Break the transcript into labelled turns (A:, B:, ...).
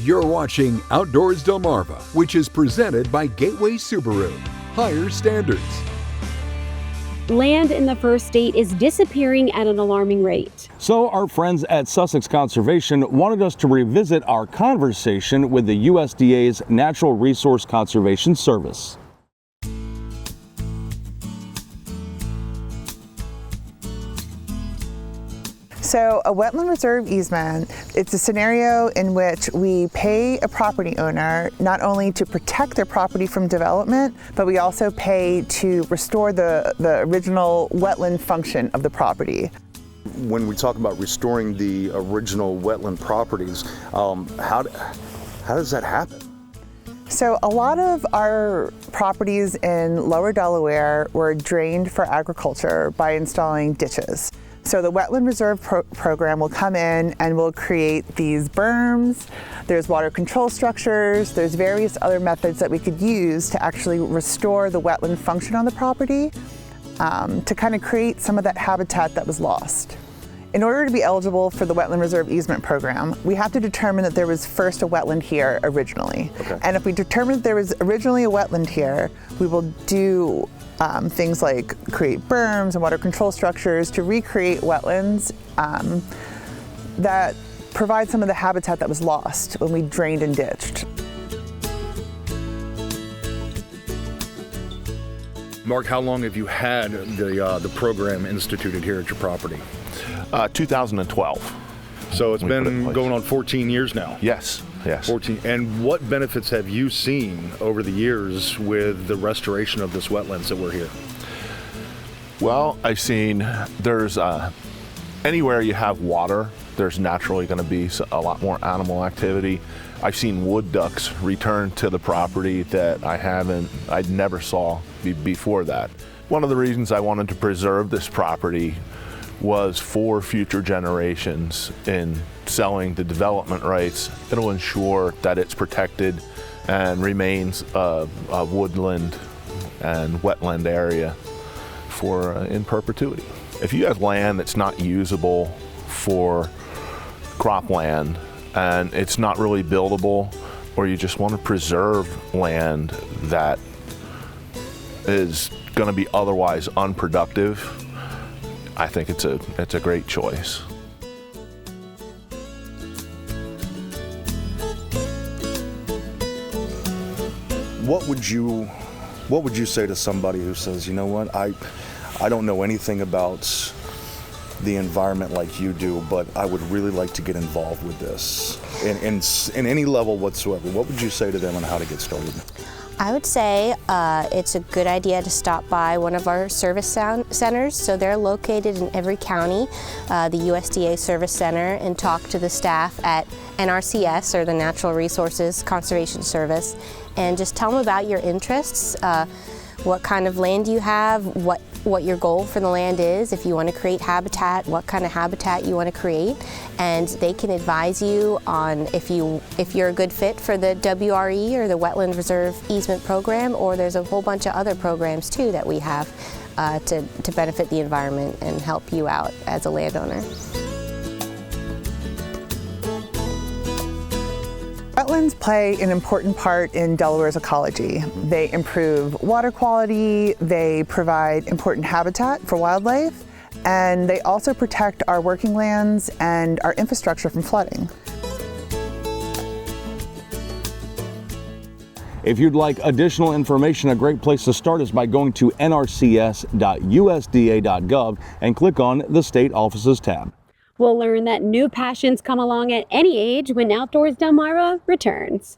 A: You're watching Outdoors Delmarva, which is presented by Gateway Subaru. Higher standards.
B: Land in the first state is disappearing at an alarming rate.
C: So our friends at Sussex Conservation wanted us to revisit our conversation with the USDA's Natural Resource Conservation Service.
D: So a wetland reserve easement, it's a scenario in which we pay a property owner not only to protect their property from development, but we also pay to restore the original wetland function of the property.
E: When we talk about restoring the original wetland properties, how does that happen?
D: So a lot of our properties in lower Delaware were drained for agriculture by installing ditches. So the Wetland Reserve Program will come in and will create these berms, there's water control structures, there's various other methods that we could use to actually restore the wetland function on the property to kind of create some of that habitat that was lost. In order to be eligible for the Wetland Reserve Easement Program, we have to determine that there was first a wetland here originally.
E: Okay.
D: And if we determine that there was originally a wetland here, we will do things like create berms and water control structures to recreate wetlands that provide some of the habitat that was lost when we drained and ditched.
F: Mark, how long have you had the program instituted here at your property?
G: 2012.
F: So it's been going on 14 years now.
G: Yes.
F: 14. And what benefits have you seen over the years with the restoration of this wetlands that we're here?
G: Well, I've seen there's anywhere you have water, there's naturally going to be a lot more animal activity. I've seen wood ducks return to the property that I never saw before that. One of the reasons I wanted to preserve this property was for future generations. In selling the development rights, it'll ensure that it's protected and remains a woodland and wetland area for in perpetuity. If you have land that's not usable for cropland and it's not really buildable, or you just want to preserve land that is going to be otherwise unproductive, I think it's a great choice.
E: What would you say to somebody who says, you know what, I don't know anything about the environment like you do, but I would really like to get involved with this in any level whatsoever? What would you say to them on how to get started?
H: I would say it's a good idea to stop by one of our service centers. So they're located in every county, the USDA Service Center, and talk to the staff at NRCS, or the Natural Resources Conservation Service, and just tell them about your interests, what kind of land you have, what your goal for the land is, if you want to create habitat, what kind of habitat you want to create, and they can advise you on if you're a good fit for the WRE, or the Wetland Reserve Easement Program, or there's a whole bunch of other programs too that we have to benefit the environment and help you out as a landowner.
D: Wetlands play an important part in Delaware's ecology. They improve water quality, they provide important habitat for wildlife, and they also protect our working lands and our infrastructure from flooding.
C: If you'd like additional information, a great place to start is by going to nrcs.usda.gov and click on the State Offices tab.
B: We'll learn that new passions come along at any age when Outdoors Delmarva returns.